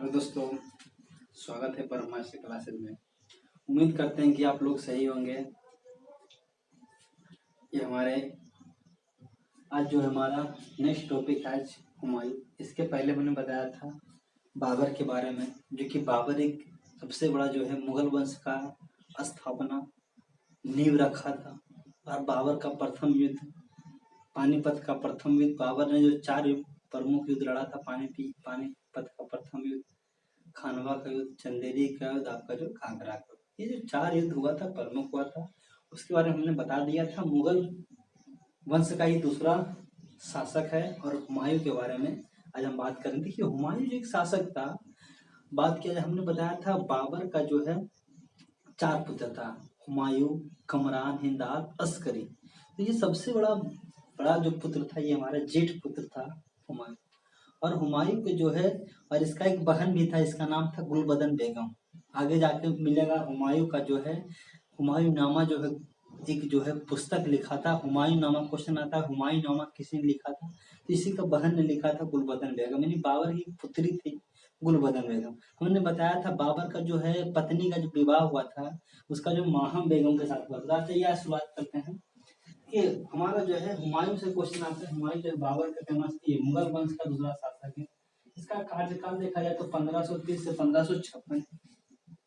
Hello दोस्तों, स्वागत है परमार्श क्लासेस में। उम्मीद करते हैं कि आप लोग सही होंगे। ये हमारे आज जो हमारा नेक्स्ट टॉपिक है आज हुमायूं। इसके पहले मैंने बताया था बाबर के बारे में, जो कि बाबर एक सबसे बड़ा जो है मुगल वंश का स्थापना नींव रखा था। और बाबर का प्रथम युद्ध पानीपत का प्रथम युद्ध, बाबर ने जो 4 प्रमुख युद्ध लड़ा था, पानीपत का प्रथम युद्ध, खानवा का युद्ध, चंदेरी का युद्ध, आपका जो घाघरा का युद्ध, ये जो 4 युद्ध हुआ था, प्रमुख हुआ था, उसके बारे में हमने बता दिया था। मुगल वंश का ये दूसरा शासक है। और हुमायूं के बारे में आज हम बात करेंगे। देखिए, हुमायूं जो एक शासक था, बात किया हमने बताया था बाबर का जो है 4 पुत्र था, हुमायूं, कमरान, हिंदाल, अस्करी। तो ये सबसे बड़ा जो पुत्र था, ये हमारा जेठ पुत्र था हुमायूं। और हुमायूं के जो है, और इसका एक बहन भी था, इसका नाम था गुलबदन बेगम। आगे जाके मिलेगा हुमायूं का जो है हुमायूं नामा जो है एक जो है पुस्तक लिखा था। हुमायूं नामा क्वेश्चन आता है, हुमायूं नामा किसने लिखा था? तो इसी का बहन ने लिखा था, गुलबदन बेगम, यानी बाबर की पुत्री थी गुलबदन बेगम। हमने बताया था बाबर का जो है पत्नी का जो विवाह हुआ था, उसका जो माहम बेगम के साथ हुआ था। चलिए आज शुरुआत करते हैं कि हमारा जो है हुमायूं से क्वेश्चन आता है। हुमायूं जो बाबर का फेमस ये मुगल वंश का दूसरा शासक है। इसका कार्यकाल देखा जाए तो 1530 से 1556।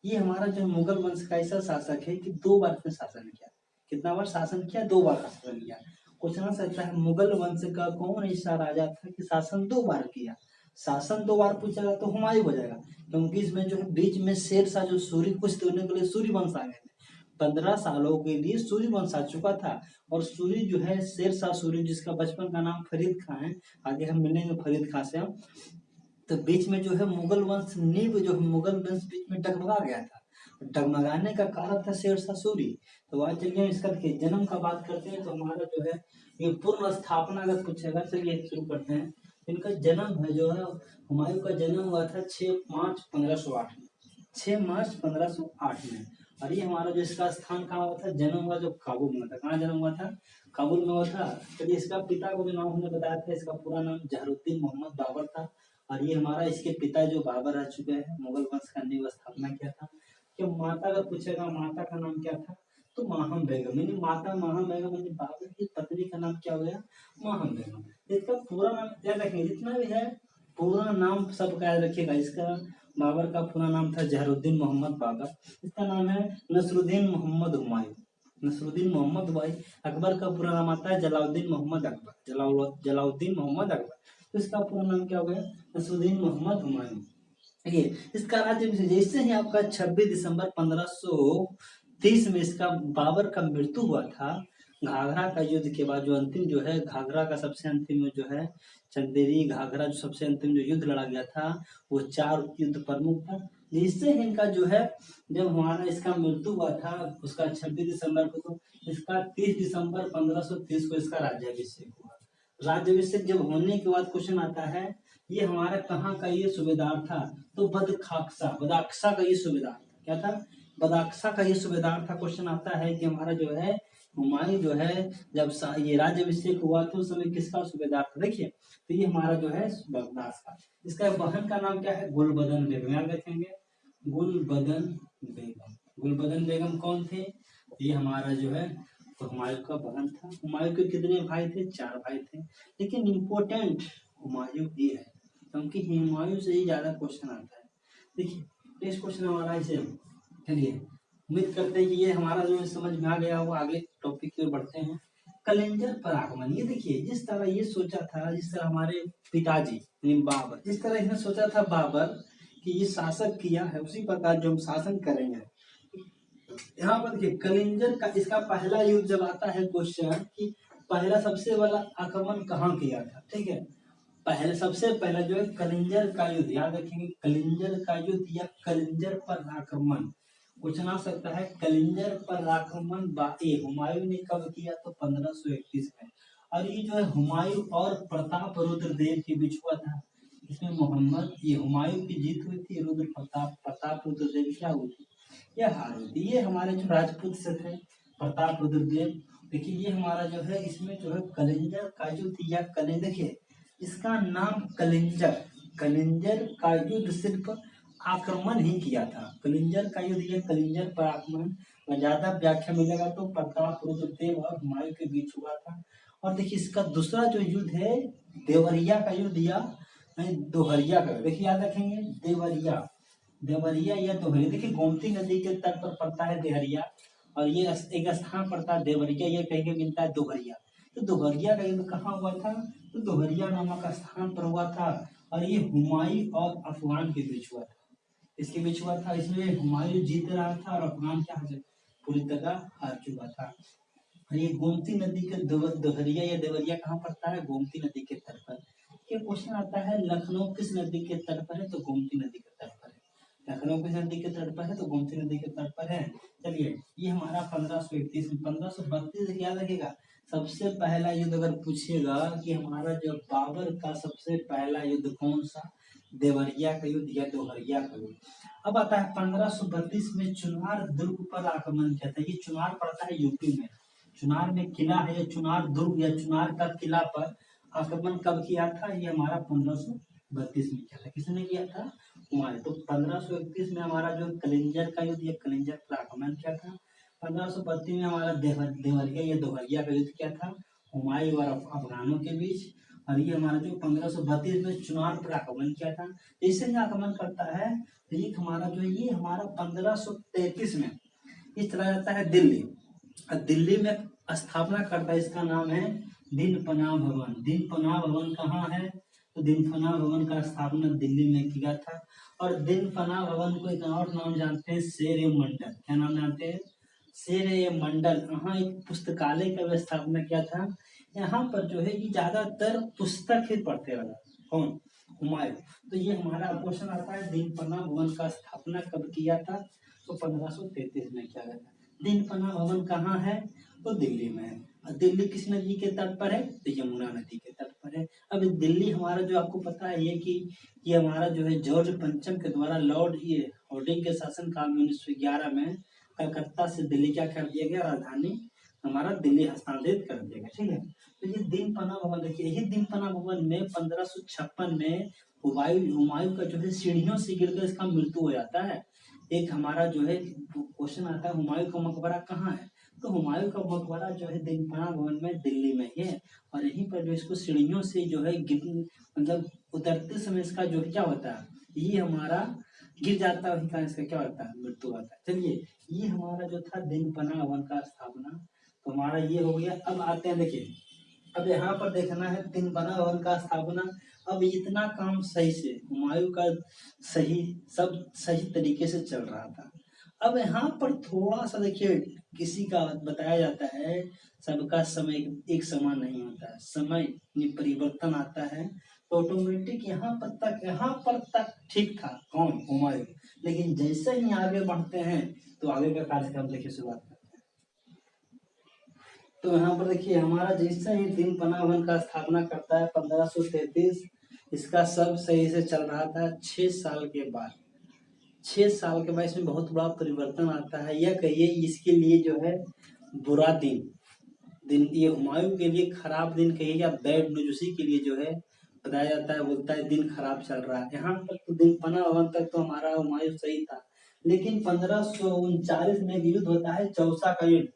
ये हमारा जो मुगल वंश का ऐसा शासक है कि 2 बार इसने शासन किया। कितना बार शासन किया? 2 बार शासन किया। क्वेश्चन आ सकता है मुगल वंश का कौन ऐसा राजा था कि शासन 2 बार किया? शासन 2 बार पूछेगा तो हुमायूं हो जाएगा, क्योंकि इसमें जो है बीच में शेरशाह जो सूर्य कुछ देने के लिए सूर्य वंश आ गए थे। 15 सालों के लिए सूर्य वंश आ चुका था। और सूर्य जो है शेरशाह सूर्य, जिसका बचपन का नाम फरीद खां है, आगे हम मिलेंगे फरीद खां से हम। तो बीच में जो है मुगल वंश नींव जो है मुगल वंश बीच में डगमगा गया था। डगमगाने का कारण था शेरशाह सूरी। तो आज चलिए इसका देखिए जन्म का बात करते हैं। तो हमारा जो है ये पूर्ण स्थापना अगर पूछेगा, चलिए शुरू करते हैं। इनका जन्म है जो है हुमायूं का जन्म हुआ था 6 मार्च 1508 में। 6 मार्च 1508 में। और ये हमारा जो इसका स्थान कहाँ हुआ था? जन्म हुआ जो काबुल में था। कहाँ जन्म हुआ था? काबुल में हुआ था। चलिए इसका पिता को जो नाम हमने बताया था, इसका पूरा नाम जहरुद्दीन मोहम्मद बाबर था। और ये हमारा इसके पिता जो बाबर रह चुके हैं, मुगल वंश का नींव स्थापना किया था। कि माता अगर पूछेगा माता का नाम क्या था, तो माहम बेगम, यानी माता माहम बेगम, यानी बाबर की पत्नी का नाम क्या हो गया? माहम बेगम। इसका पूरा नाम याद रखेंगे, जितना भी है पूरा नाम सबका याद रखिएगा। इसका बाबर का पूरा नाम था जहरुद्दीन मोहम्मद बाबर। इसका नाम है नसरुद्दीन मोहम्मद हुमायूं। नसरुद्दीन मोहम्मद हुमायूं। अकबर का पूरा नाम आता है जलाउद्दीन मोहम्मद अकबर। जलाउद्दीन मोहम्मद अकबर। तो इसका पूरा नाम क्या हो गया? नसरुद्दीन मोहम्मद हुमायूं। ये इसका राज्य जैसे ही आपका 26 दिसंबर 1530 में इसका बाबर का मृत्यु हुआ था। घाघरा का युद्ध के बाद जो अंतिम जो है घाघरा का सबसे अंतिम जो है चंदेरी घाघरा जो सबसे अंतिम जो युद्ध लड़ा गया था, वो 4 युद्ध प्रमुख था। जिससे इनका जो है जब हमारा इसका मृत्यु हुआ था उसका 26 दिसंबर को, तो इसका 30 दिसंबर 1530 को इसका राज्याभिषेक हुआ। राज्याभिषेक जब होने के बाद क्वेश्चन आता है, ये हमारा कहाँ का ये सूबेदार था? तो बदाक्सा का ये सूबेदार था। क्या था? बदाक्सा का ये सूबेदार था। क्वेश्चन आता है कि हमारा जो है हुमायूं जो है जब ये राज्याभिषेक हुआ तो उस समय किसका सूबेदार था? देखिए, तो ये हमारा जो है बगदास का। इसका बहन का नाम क्या है? गुलबदन बेगम। याद रखेंगे, गुलबदन बेगम। गुलबदन बेगम कौन थे? ये हमारा जो है तो हुमायूं का बहन था। हुमायूं के कितने भाई थे? 4 भाई थे। लेकिन इम्पोर्टेंट हुमायूं ही है, क्योंकि हुमायूं से ही ज्यादा क्वेश्चन आता है। देखिए नेक्स्ट क्वेश्चन हमारा इसे, चलिए उम्मीद करते हैं कि ये हमारा जो समझ में आ गया। वो आगे टॉपिक की ओर बढ़ते हैं। कलिंजर पर आगमन। ये देखिए जिस तरह ये सोचा था, जिस तरह हमारे पिताजी यानी बाबर, जिस तरह इसने सोचा था बाबर कि ये शासक किया है, उसी प्रकार जो हम शासन करेंगे। यहाँ पर देखिए कलिंजर का इसका पहला युद्ध जब आता है क्वेश्चन कि पहला सबसे बड़ा आक्रमण कहाँ किया था, ठीक है। पहले सबसे पहला जो है कलिंजर का युद्ध, याद रखेंगे कलिंजर का युद्ध या कलिंजर पर आक्रमण। क्वेश्चन आ सकता है कलिंजर पर आक्रमण हुमायूं ने कब किया? तो 1531 में। और ये जो है हुमायूं और प्रताप रुद्र देव के बीच हुआ था। इसमें हुमायूं की जीत हुई थी, प्रताप रुद्र देव क्या हुई थी? यह हार हुई थी। ये हमारे जो राजपूत से थे प्रताप रुद्र देव। देखिए ये हमारा जो है इसमें जो है कलिंजर का युद्ध या देखिए इसका नाम कलिंजर कलिंजर का युद्ध सिर्फ आक्रमण ही किया था। कलिंजर का युद्ध, ये कलिंजर पर आक्रमण, ज्यादा व्याख्या मिलेगा तो प्रताप रुद्रदेव और हुमायूं के बीच हुआ था। और देखिए इसका दूसरा जो युद्ध है देवरिया का युद्ध या दोहरिया का, देखिए याद रखेंगे देवरिया, देवरिया या दोहरिया। देखिए गोमती नदी के तट पर पड़ता है देहरिया, और ये एक स्थान पड़ता है देवरिया, ये कहीं के मिलता है दोहरिया। तो दोहरिया का युद्ध कहाँ हुआ था? तो दोहरिया नामक स्थान पर हुआ था, और ये हुमायूं और अफगान के बीच हुआ था। इसके बीच हुआ था, इसमें हुमायूं जीत रहा था और अफगान क्या पूरी तरह हार चुका था। और ये गोमती नदी के दोहरिया या देवरिया कहाँ पड़ता है? गोमती नदी के तट पर। ये क्वेश्चन आता है लखनऊ किस नदी के तट पर है? तो गोमती नदी के तट पर है। लखनऊ किस नदी के तट पर है? तो गोमती नदी के तट पर है। चलिए ये हमारा 1531 में 1532 याद रखिएगा। सबसे पहला युद्ध अगर पूछेगा कि हमारा जो बाबर का सबसे पहला युद्ध कौन सा? देवरिया का युद्ध या दोहरिया का युद्ध। अब आता है 1532 में चुनार दुर्ग पर आक्रमण किया था। ये चुनार पड़ता है यूपी में, चुनार में किला है, या चुनार दुर्ग या चुनार का किला पर आक्रमण कब किया था? ये हमारा 1532 में किया था। किसने किया था? हुमायूं। तो 1531 में हमारा जो कलिंजर का युद्ध, ये कलिंजर पर आक्रमण किया था। 1532 में हमारा देवरिया या दोहरिया का युद्ध किया था हुमायूं और अफगानों के बीच। और ये हमारा जो 1532 में चुनार पर आक्रमण किया था। इससे ही आक्रमण करता है तो ये हमारा जो ये हमारा 1533 में ये चला जाता है दिल्ली। दिल्ली में स्थापना करता है, इसका नाम है दिन पनाह भवन। दिन पनाह भवन कहाँ है? तो दिन पनाह भवन का स्थापना दिल्ली में किया था। और दिन पनाह भवन को एक और नाम जानते हैं, शेर ए मंडल। क्या नाम जानते हैं? शेर ए मंडल। यहाँ एक पुस्तकालय का भी स्थापना किया था। यहाँ पर जो है ये ज्यादातर पुस्तक ही पढ़ते रहा। कौन? हुमायूं। तो ये हमारा क्वेश्चन आता है दिन पनाह भवन का स्थापना कब किया था? तो 1533 में किया गया था। दिन पनाह भवन कहाँ है? तो दिल्ली में है। और दिल्ली किस नदी के तट पर है? तो यमुना नदी के तट पर है। अब दिल्ली हमारा जो आपको पता है ये कि ये हमारा जो है जॉर्ज पंचम के द्वारा लॉर्ड ये हार्डिंग के शासन काल में 1911 में कलकत्ता से दिल्ली क्या कर दिया गया? राजधानी हमारा दिल्ली हस्तांतरित कर दिया गया। ठीक है। तो ये दिन पनाह भवन देखिए, यही दिन पनाह भवन में 1556 में हुमायूं का जो है सीढ़ियों से गिरकर इसका मृत्यु हो जाता है। एक हमारा जो है क्वेश्चन आता है हुमायूं का मकबरा कहाँ है? तो हुमायूं का मकबरा जो है दिन पनाह भवन में दिल्ली में है। और यहीं पर जो इसको सीढ़ियों से जो है मतलब उतरते समय इसका जो क्या होता है, ये हमारा गिर जाता है, वही कारण इसका क्या होता है? मृत्यु होता है। चलिए ये हमारा जो था दिन पनाह भवन का स्थापना, तो हमारा ये हो गया। अब आते हैं देखिए, अब यहाँ पर देखना है दिन पनाह भवन का स्थापना। अब इतना काम सही से हुमायूं का सही सब सही तरीके से चल रहा था। अब यहाँ पर थोड़ा सा देखिए, किसी का बताया जाता है सबका समय एक समान नहीं होता है, समय में परिवर्तन आता है। तो ऑटोमेटिक यहाँ पर तक ठीक था। कौन? हुमायूं। लेकिन जैसे ही आगे बढ़ते हैं तो आगे का कार्यक्रम देखिए शुरुआत करते हैं। तो यहाँ पर देखिए हमारा जैसे ही दिन पनाह भवन का स्थापना करता है 1533, इसका सब सही से चल रहा था। 6 साल के बाद 6 साल के बाद इसमें बहुत बड़ा परिवर्तन आता है, या कहिए इसके लिए जो है बुरा दिन ये हुमायूं के लिए खराब दिन कहिए या बैड न्यूज, उसी के लिए जो है बताया जाता है, बोलता है दिन खराब चल रहा है। यहाँ तक तो दिन पनाह भवन तक तो हमारा हुमायूं सही था। लेकिन 1539 में युद्ध होता है चौसा का युद्ध,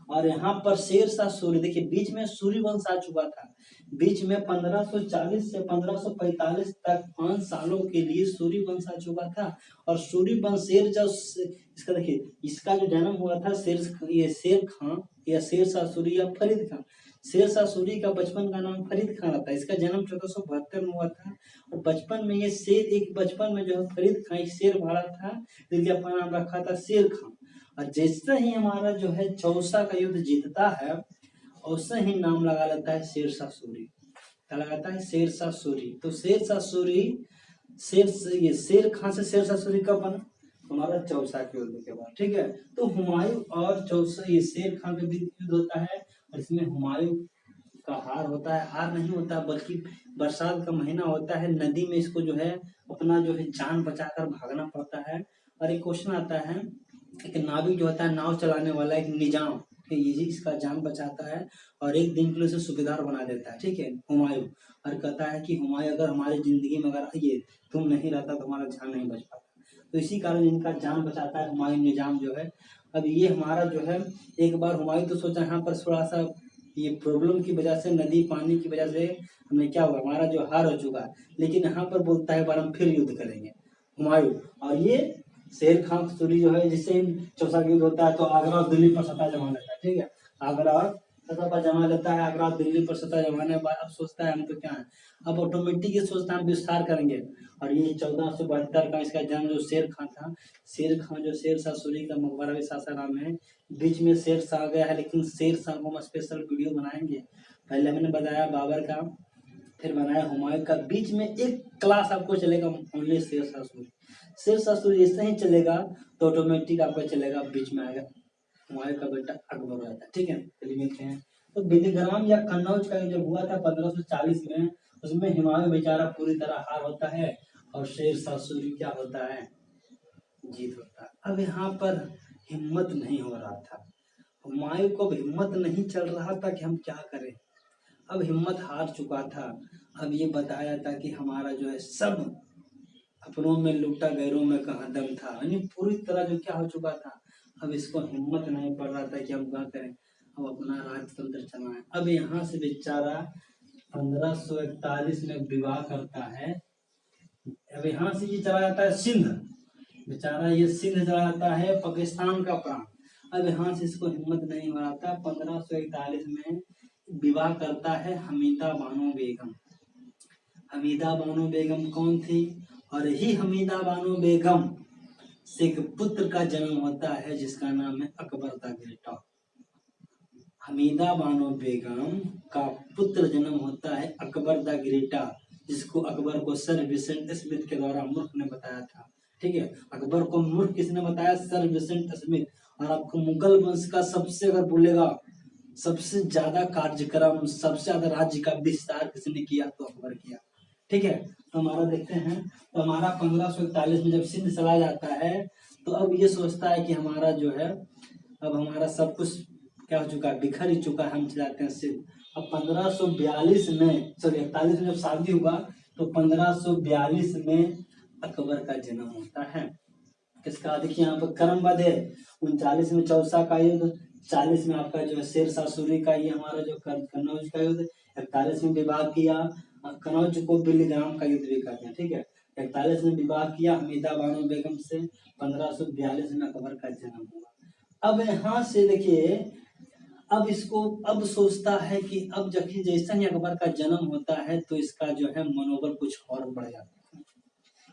और यहाँ पर शेरशाह सूरी, देखिए बीच में सूरी वंश आ चुका था। बीच में 1540 से 1545 तक 5 सालों के लिए सूरी वंश आ चुका था। और सूरी वंश इसका देखिए, इसका जो जन्म हुआ था शेर खां या शेरशाह सूरी या फरीद खां। शेरशाह सूरी का बचपन का नाम फरीद खां था। इसका जन्म 1472 में हुआ था। और बचपन में ये बचपन में जो है फरीद खां एक शेर मारा था, जिसके अपना नाम रखा था शेर खां। और जैसे ही हमारा जो है चौसा का युद्ध जीतता है, वैसे ही नाम लगा लेता है शेरशाह सूरी। क्या लगाता है? शेरशाह सूरी। तो शेरशाह सूरी शेर खां से शेरशाह सूरी कब बना? हमारा चौसा के युद्ध के बाद। ठीक है। तो हुमायूं और चौसा ये शेर खां के बीच युद्ध होता है, और इसमें हुमायूं का हार होता है। हार नहीं होता बल्कि बरसात का महीना होता है, नदी में इसको जो है अपना जो है जान बचाकर भागना पड़ता है। और एक क्वेश्चन आता है, एक नाविक जो होता है नाव चलाने वाला एक निजाम, ये इसका जान बचाता है और एक दिन के लिए उसे सूबेदार बना देता है, ठीक है, हुमायूं। और कहता है कि हुमायूं अगर हमारी जिंदगी में अगर ये तुम नहीं रहता तो हमारा जान नहीं बच पाता, तो इसी कारण इनका जान बचाता है हुमायूं निजाम जो है। अब ये हमारा जो है, एक बार हुमायूं तो सोचा यहाँ पर थोड़ा सा ये प्रॉब्लम की वजह से, नदी पानी की वजह से हमें क्या हुआ, हमारा जो हार हो चुका है, लेकिन यहाँ पर बोलता है बार हम फिर युद्ध करेंगे हुमायूं। और ये शेर खान सूरी जो है, जिससे चौसा युद्ध होता है तो आगरा और दिल्ली पर सत्ता जमा लेता है, ठीक है, आगरा और सत्ता पर जमा लेता है, आगरा और दिल्ली पर सत्ता जमाने के बाद अब सोचता है हम तो क्या है, अब ऑटोमेटिक ये सोचता है हम विस्तार करेंगे। और ये 1472 का इसका जन्म जो शेर खान था, शेर खान जो शेर शाह सूरी का मकबरा भी सासाराम है, बीच में शेर शाह आ गया है, लेकिन शेर शाह को हम स्पेशल वीडियो बनाएंगे। पहले मैंने बताया बाबर का, फिर बनाया हुमायूं का, बीच में एक क्लास आपको चलेगा ओनली शेर शाह सूरी। शेर शाह सूरी ऐसे ही चलेगा तो ऑटोमेटिक आपका चलेगा, बीच में आएगा हुमायूं का बेटा अकबर हो जाता है, ठीक है। चलिए मिलते हैं। तो बिजग्राम या कन्नौज का जब हुआ था 1540 में, उसमें हुमायूं बेचारा पूरी तरह हार होता है और शेर शाह सूरी क्या होता है, जीत होता है। अब यहाँ पर हिम्मत नहीं हो रहा था, हुमायूं को हिम्मत नहीं चल रहा था कि हम क्या करें, अब हिम्मत हार चुका था। अब ये बताया था कि हमारा जो है सब अपनों में लूटा गैरों में कहाँ दम था, यानी पूरी तरह जो क्या हो चुका था, अब इसको हिम्मत नहीं पड़ रहा था कि हम क्या करें, अब अपना राजतंत्र चलाएं। अब यहाँ से बेचारा 1541 में विवाह करता है। अब यहाँ से ये चला जाता है सिंध, बेचारा ये सिंध चला जाता है पाकिस्तान का प्रांत। अब यहाँ से इसको हिम्मत नहीं हो रहा था, 1541 में विवाह करता है हमीदा बानो बेगम। हमीदा बानो बेगम कौन थी, और ही हमीदा बानो बेगम से एक पुत्र का जन्म होता है जिसका नाम है अकबर द ग्रेट। हमीदा बानो बेगम का पुत्र जन्म होता है अकबर द ग्रेटा, जिसको अकबर को सर विसेंट स्मिथ के द्वारा मूर्ख ने बताया था, ठीक है। अकबर को मूर्ख किसने बताया, सर विसेंट स्मिथ। और आपको मुगल वंश का सबसे अगर बोलेगा सबसे ज्यादा कार्यक्रम, सबसे ज्यादा राज्य का विस्तार किसने किया, तो अकबर किया, ठीक है। तो हमारा देखते हैं, तो हमारा 1541 में जब सिंध चला जाता है, तो अब ये सोचता है कि हमारा जो है, अब हमारा सब कुछ क्या हो चुका है, बिखर ही चुका है, हम चलाते हैं सिंध। अब 1542 में, सॉरी 41 में जब शादी हुआ, तो 1542 में अकबर का जन्म होता है। किसका, देखिए यहाँ पर कर्म बध है, 39 में चौसा का युद्ध, 40 में आपका जो है शेर शाह सूरी का, ये हमारा जो कन्नौज का युद्ध, 41 में विवाह किया, कन्नौज को बिजग्राम का युद्ध भी कहते हैं, ठीक है। 41 में विवाह किया हमीदा बानो बेगम से, 1542 में अकबर का जन्म हुआ। अब यहाँ से देखिए, अब इसको अब सोचता है कि अब जब जैसा ही अकबर का जन्म होता है, तो इसका जो है मनोबल कुछ और बढ़ जाता है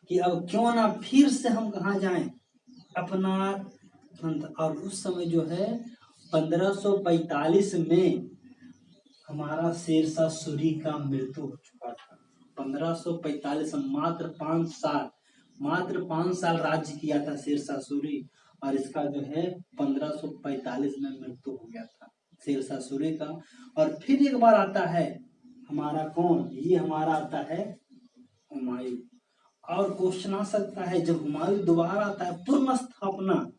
कि अब क्यों ना फिर से हम कहाँ जाएं, अपना। और उस समय जो है 1545 में हमारा शेरशाह सूरी का मृत्यु हो चुका था। 1545 मात्र 5 साल राज्य किया था शेरशाह सूरी, और इसका जो है 1545 में मृत्यु हो गया था शेरशाह सूरी का। और फिर एक बार आता है हमारा कौन, ये हमारा आता है हुमायूं। और क्वेश्चन आ सकता है, जब हुमायूं दोबारा आता है पूर्ण स्थापना,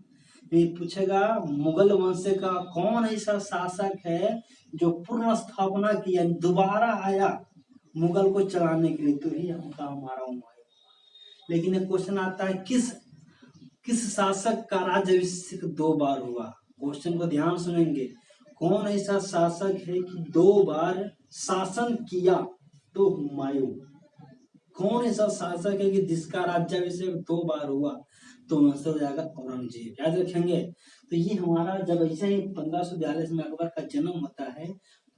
ये पूछेगा मुगल वंश का कौन ऐसा शासक है जो पूर्ण स्थापना किया, दोबारा आया मुगल को चलाने के लिए, तो ही हमका हमारा हुमायूं। लेकिन एक क्वेश्चन आता है, किस शासक का राज्याभिषेक 2 बार हुआ। क्वेश्चन को ध्यान सुनेंगे, कौन ऐसा शासक है कि 2 बार शासन किया, तो हुमायूं। कौन ऐसा शासक है कि जिसका राज्याभिषेक 2 बार हुआ, तो आंसर हो जाएगा औरंगजेब, याद रखेंगे। तो ये हमारा जब ऐसे ही 1542 में अकबर का जन्म होता है,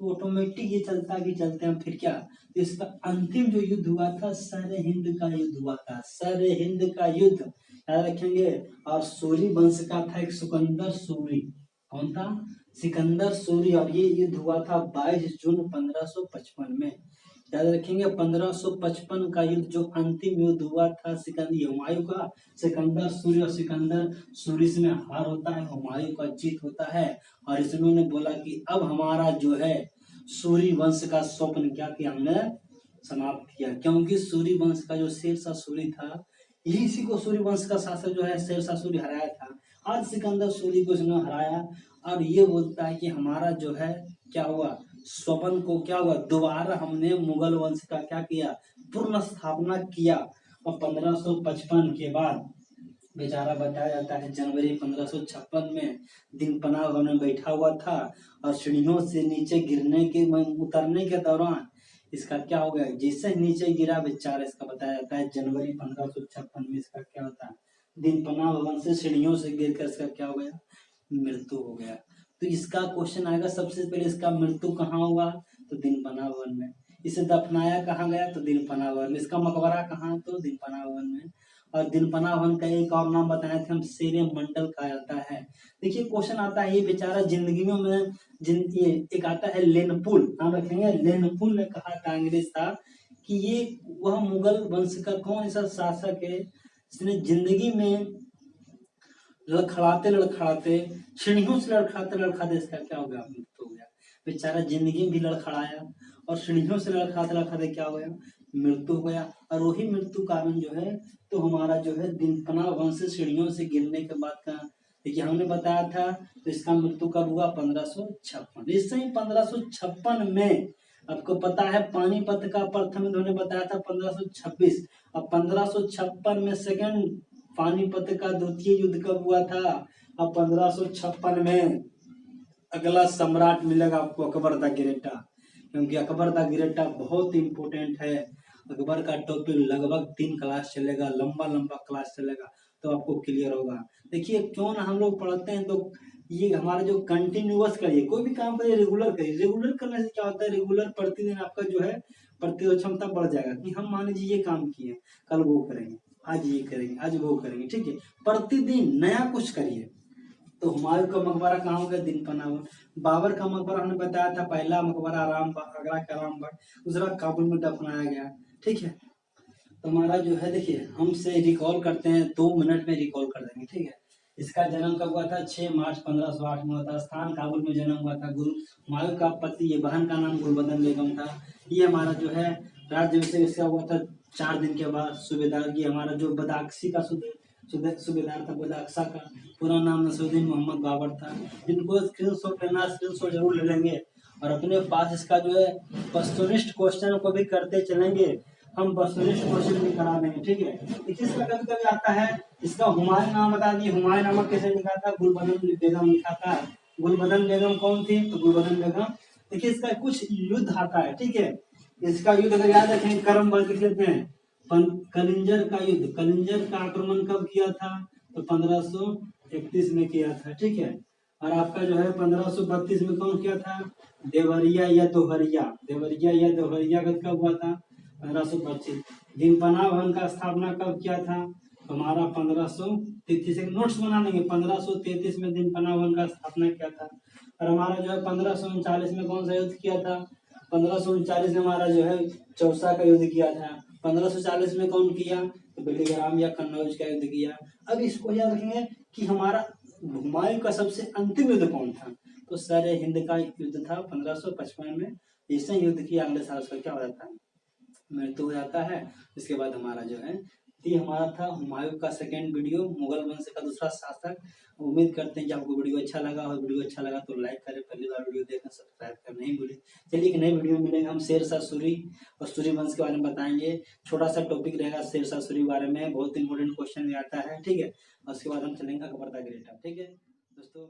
तो ऑटोमेटिक ये चलता कि चलते हैं फिर क्या, तो इसका अंतिम जो युद्ध हुआ था सरहिंद का युद्ध हुआ था, सरहिंद का युद्ध याद रखेंगे। और सूरी वंश का था एक सिकंदर सूरी, कौन था, सिकंदर सूरी। और ये युद्ध हुआ था 22 जून 1555 में, याद रखेंगे। 1555 का युद्ध जो अंतिम युद्ध हुआ था सिकंदर हुमायूं का, सिकंदर सूरी, और सिकंदर सूरी में हार होता है, हुमायूं का जीत होता है। और इसने बोला कि अब हमारा जो है सूरी वंश का स्वप्न क्या किया, हमने समाप्त किया, क्योंकि सूरी वंश का जो शेरशाह सूरी था, यही इसी को सूर्यवंश का शासक जो है शेरशाह सूरी हराया था। आज सिकंदर सूरी को उसने हराया और ये बोलता है कि हमारा जो है क्या हुआ, स्वपन को क्या हुआ, दोबारा हमने मुगल वंश का क्या किया, पूर्ण स्थापना किया। और 1555 के बाद बेचारा बताया जाता है जनवरी 1556 में दिन पनाह में बैठा हुआ था और सीढ़ियों से नीचे गिरने के उतरने के दौरान इसका क्या हो गया, जैसे नीचे गिरा बेचारा, इसका बताया जाता है जनवरी 1556 में इसका क्या होता है, दिन पनाह भवन से सीढ़ियों से गिर कर इसका क्या हो गया, मृत्यु हो गया। तो इसका क्वेश्चन आएगा सबसे पहले, इसका मृत्यु कहाँ हुआ, तो दिन पनाह भवन में। इसे दफनाया कहाँ गया, तो दिन पनाह भवन में। इसका मकबरा कहाँ, तो दिन पनाह भवन में। और दिन पनाह भवन का एक और नाम बताए थे हम, शेरे मंडल कहा जाता है। देखिए क्वेश्चन आता है, ये बेचारा जिंदगियों में ये एक आता है लेनपुल, नाम रखेंगे, लेनपुल ने कहा था अंग्रेज था कि ये वह मुगल वंश का कौन सा शासक है जिसने जिंदगी में लड़खड़ाते लड़खड़ाते, सीढ़ियों से लड़खड़ाते लड़खड़ाते इसका क्या हो गया, मृत्यु हो गया। बेचारा जिंदगी में भी लड़खड़ाया और सीढ़ियों से लड़खड़ाते लड़खड़ाते क्या हो गया, मृत्यु हो गया। और वही मृत्यु कारण जो है, तो हमारा जो है दिन पनाह वंश से सीढ़ियों से गिरने के बाद का, देखिए हमने बताया था, तो इसका मृत्यु कब हुआ, 1556। इससे ही 1556 में आपको पता है पानीपत का प्रथम युद्ध उन्होंने बताया था 1526, और 1556 में सेकंड पानीपत का द्वितीय युद्ध कब हुआ था, अब 1556 में। अगला सम्राट मिलेगा आपको अकबर द ग्रेटा, क्योंकि अकबर द ग्रेटा बहुत इंपॉर्टेंट है। अकबर का टॉपिक लगभग 3 क्लास चलेगा, लंबा लंबा क्लास चलेगा, तो आपको क्लियर होगा। देखिए क्यों ना हम लोग पढ़ते हैं, तो ये हमारा जो कंटिन्यूअस करिए, कोई भी काम करिए रेगुलर करिए। रेगुलर करने से क्या होता है, रेगुलर प्रतिदिन आपका जो है प्रतिरोध क्षमता बढ़ जाएगा। कि हम मान लीजिए ये काम किए, कल वो करेंगे, आज ये करेंगे, आज वो करेंगे, ठीक है, प्रतिदिन नया कुछ करिए। तो हुमायूं का मकबरा कहाँ हो गया, दिन पनाह। बाबर का मकबरा हमने बताया था, पहला मकबरा आगरा का रामबाग, दूसरा काबुल में दफनाया गया, ठीक है। तो हमारा जो है देखिए हमसे रिकॉल करते हैं, 2 मिनट में रिकॉल कर देंगे, ठीक है। इसका जन्म कब हुआ था, 6 मार्च 1508 में हुआ था। स्थान काबुल में जन्म हुआ था। गुरु हुमायूं का पति, ये बहन का नाम गुलबदन बेगम था। ये हमारा जो है राज्य इसका हुआ था 4 दिन के बाद। सूबेदार की हमारा जो बदाक्सी का सूबेदार था, बदाक्सा का पूरा नाम नसरुद्दीन मोहम्मद बाबर था। जिनको स्क्रीनशॉट लेना, स्क्रीनशॉट जरूर ले लेंगे और अपने पास इसका जो है पस्तुनिस्ट क्वेश्चन को भी करते चलेंगे। हम पस्तुनिस्ट क्वेश्चन भी करा देंगे, ठीक है। देखिए इसका कभी कभी आता है, इसका हुमायूं नाम बता दिए, हुमायूं नामक कैसे लिखा था, गुलबदन बेगम लिखा था। गुलबदन बेगम कौन थी, तो गुलबदन बेगम। देखिए इसका कुछ युद्ध आता है, ठीक है। इसका युद्ध अगर याद रखें, कर्म बल लिख लेते हैं। कलिंजर का युद्ध, कलिंजर का आक्रमण कब किया था, तो 1531 में किया था, ठीक है। और आपका जो है 1532 में कौन किया था, देवरिया या दोहरिया, देवरिया या दोहरिया कब हुआ था, 1525। दिन पनाह भवन का स्थापना कब किया था, हमारा 1533। एक नोट्स बना लेंगे, 1533 में दिन पनाह भवन का स्थापना किया था। और हमारा जो है 1539 में कौन सा युद्ध किया था, 1539 में हमारा जो है चौसा का युद्ध किया था। 1540 में कौन किया, तो बेलीग्राम या कन्नौज का युद्ध किया। अब इसको याद रखेंगे कि हमारा हुमायूं का सबसे अंतिम युद्ध कौन था, तो सर हिंद का युद्ध था 1555 में। इससे युद्ध किया, अगले साल उसका क्या हो जाता है, मृत्यु हो जाता है। इसके बाद हमारा जो है ये हमारा था हुमायूं का सेकेंड वीडियो, मुगल वंश का दूसरा शासक। उम्मीद करते हैं कि आपको वीडियो अच्छा लगा, और वीडियो अच्छा लगा तो लाइक करें, पहली बार वीडियो देखना सब्सक्राइब करना नहीं भूलें। चलिए एक नई वीडियो में मिलेंगे, हम शेरशाह सूरी और सूर्यवंश के बारे में बताएंगे। छोटा सा टॉपिक रहेगा शेरशाह सूरी के बारे में, बहुत इंपॉर्टेंट क्वेश्चन आता है, ठीक है। और उसके बाद हम चलेंगे अकबर द ग्रेट, ठीक है दोस्तों।